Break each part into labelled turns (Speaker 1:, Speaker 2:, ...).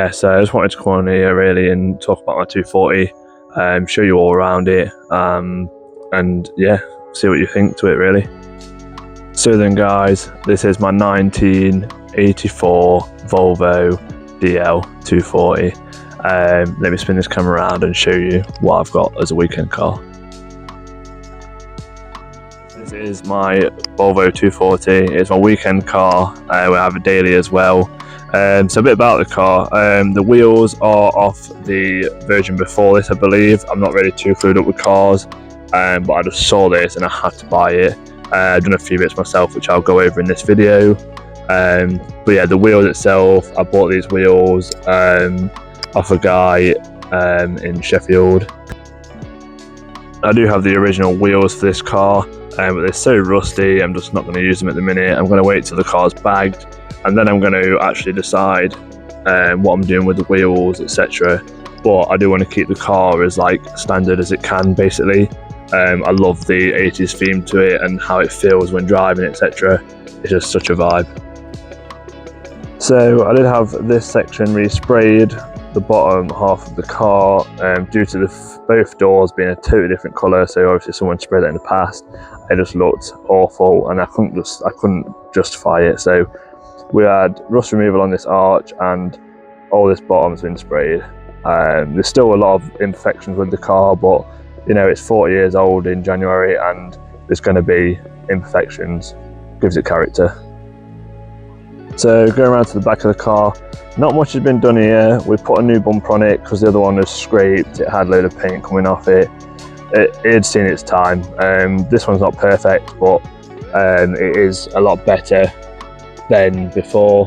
Speaker 1: Yeah, so I just wanted to come on here really and talk about my 240, show you all around it, and yeah, see what you think to it really. So then guys, this is my 1984 Volvo DL 240. Let me spin this camera around and show you what I've got as a weekend car. This is my Volvo 240. It's my weekend car. We have a daily as well. So a bit about the car. The wheels are off the version before this, I believe. I'm not really too clued up with cars, but I just saw this and I had to buy it. I've done a few bits myself, which I'll go over in this video. But yeah, the wheels itself, I bought these wheels off a guy in Sheffield. I do have the original wheels for this car, but they're so rusty, I'm just not going to use them at the minute. I'm going to wait till the car's bagged, and then I'm going to actually decide what I'm doing with the wheels, etc. But I do want to keep the car as like standard as it can, basically. I love the 80s theme to it and how it feels when driving, etc. It's just such a vibe. So I did have this section resprayed, the bottom half of the car, due to both doors being a totally different colour. So obviously someone sprayed that in the past. It just looked awful, and I couldn't justify it. So we had rust removal on this arch, and all this bottom's been sprayed. There's still a lot of imperfections with the car, but you know, it's 40 years old in January, and there's going to be imperfections. Gives it character. So going around to the back of the car, not much has been done here. We put a new bumper on it because the other one was scraped. It had a load of paint coming off it. It had seen its time. This one's not perfect, but it is a lot better than before,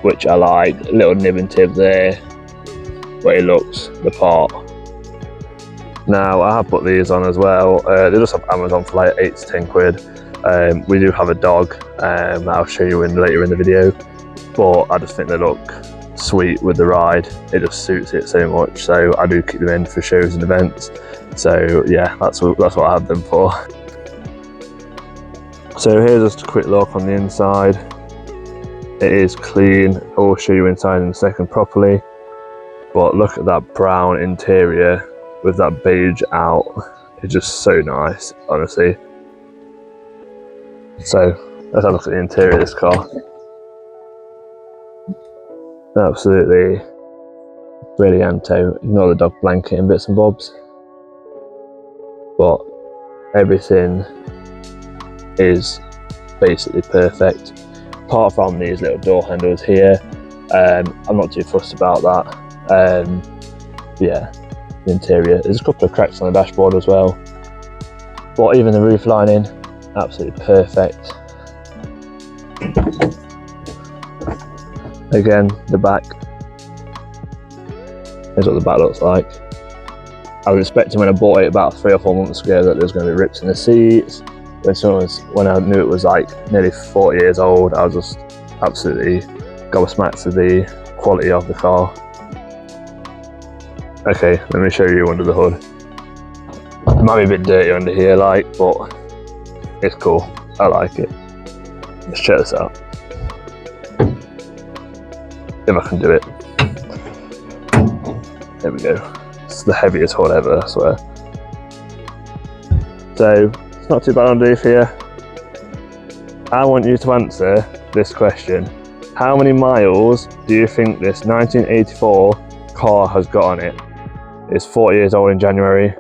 Speaker 1: which I like. A little nib and tib there, but it looks the part. Now I have put these on as well. They just have Amazon for like 8 to 10 quid. We do have a dog that I'll show you later in the video, but I just think they look sweet with the ride. It just suits it so much, so I do keep them in for shows and events. So yeah, that's what I have them for. So here's just a quick look on the inside. It is clean. I will show you inside in a second properly, but look at that brown interior with that beige out. It's just so nice, honestly. So let's have a look at the interior of this car. Absolutely brillianto. Ignore the dog blanket and bits and bobs, but everything is basically perfect, apart from these little door handles here. I'm not too fussed about that. Yeah, the interior, there's a couple of cracks on the dashboard as well, but even the roof lining, absolutely perfect. Again, the back, here's what the back looks like. I was expecting when I bought it about 3 or 4 months ago that there was going to be rips in the seats. When I knew it was like nearly 40 years old, I was just absolutely gobsmacked with the quality of the car. Okay, let me show you under the hood. It might be a bit dirty under here, but it's cool. I like it. Let's check this out. If I can do it. There we go. It's the heaviest hood ever, I swear. So, it's not too bad underneath here. I want you to answer this question. How many miles do you think this 1984 car has got on it? It's 40 years old in January.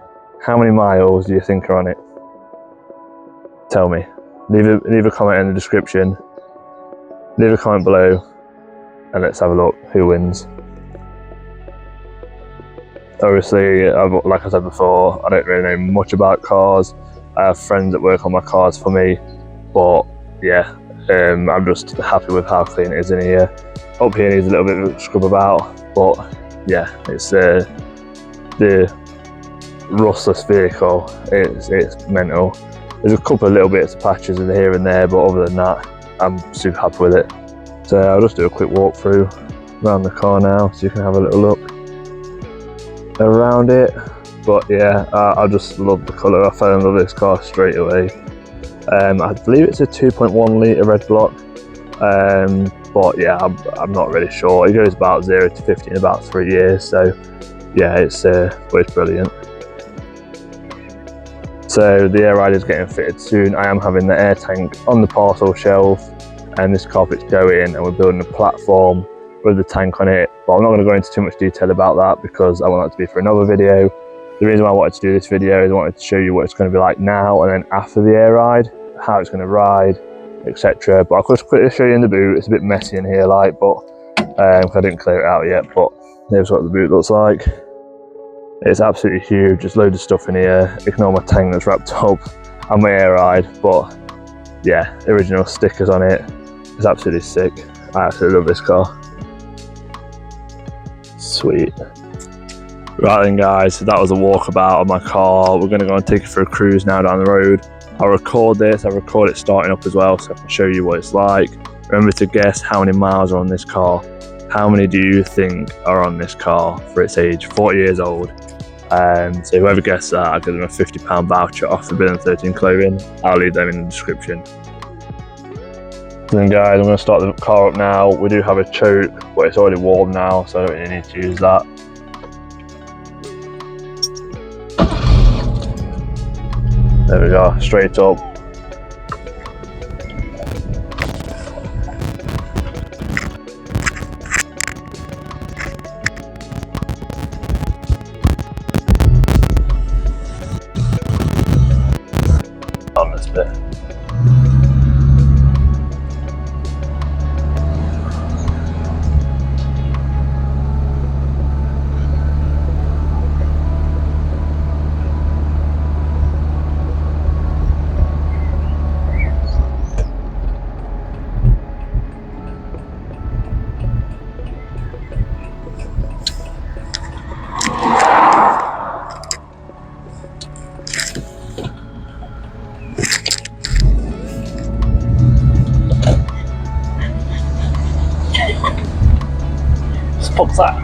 Speaker 1: How many miles do you think are on it? Tell me. Leave a comment in the description. Leave a comment below, and let's have a look who wins. Obviously, like I said before, I don't really know much about cars. I have friends that work on my cars for me, but yeah, I'm just happy with how clean it is in here. Up here needs a little bit of scrub about, but yeah, it's the rustless vehicle. It's mental. There's a couple of little bits of patches in here and there, but other than that, I'm super happy with it. So I'll just do a quick walkthrough around the car now, so you can have a little look around it. But yeah, I just love the colour. I fell in love with this car straight away. I believe it's a 2.1 litre red block. But yeah, I'm not really sure. It goes about 0 to 50 in about 3 years, so yeah, it's brilliant. So the air ride is getting fitted soon. I am having the air tank on the parcel shelf, and this carpet's going, and we're building a platform with the tank on it. But I'm not going to go into too much detail about that because I want that to be for another video. The reason why I wanted to do this video is I wanted to show you what it's going to be like now and then after the air ride, how it's going to ride, etc. But I'll just quickly show you in the boot. It's a bit messy in here, like, but I didn't clear it out yet. But here's what the boot looks like. It's absolutely huge. There's loads of stuff in here. Ignore my tank that's wrapped up and my air ride, but yeah, original stickers on it. It's absolutely sick. I absolutely love this car. Sweet. Right then guys, so that was a walkabout of my car. We're going to go and take it for a cruise now down the road. I'll record this, I'll record it starting up as well so I can show you what it's like. Remember to guess how many miles are on this car. How many do you think are on this car for its age? 40 years old. So whoever guessed that, I'll give them a £50 voucher off Forbidden 13 clothing. I'll leave them in the description. Then guys, I'm going to start the car up now. We do have a choke, but it's already warm now, so I don't really need to use that. There we go, straight up. On this bit. Pop that.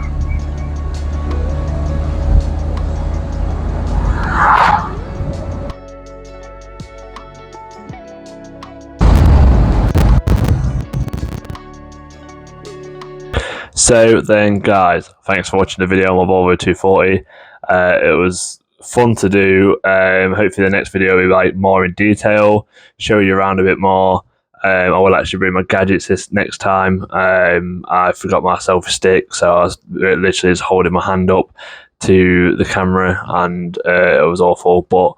Speaker 1: So then guys, thanks for watching the video on my Volvo 240. It was fun to do. Hopefully the next video will be like more in detail, show you around a bit more. I will actually bring my gadgets this next time. I forgot my selfie stick, so I was literally just holding my hand up to the camera, and it was awful. But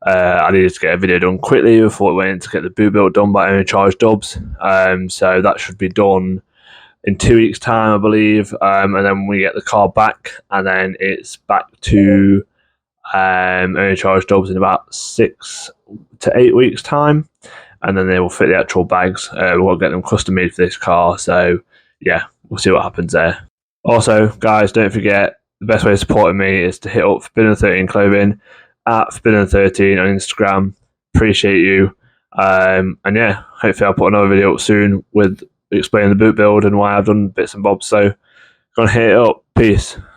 Speaker 1: I needed to get a video done quickly before it went to get the boot built done by Only Charge Dubs. So that should be done in 2 weeks' time, I believe. And then we get the car back, and then it's back to Only Charge Dubs in about 6 to 8 weeks' time. And then they will fit the actual bags. We'll get them custom made for this car. So yeah, we'll see what happens there. Also, guys, don't forget, the best way of supporting me is to hit up Forbidden 13 clothing at Forbidden 13 on Instagram. Appreciate you. And yeah, hopefully I'll put another video up soon with explaining the boot build and why I've done bits and bobs. So go and hit it up. Peace.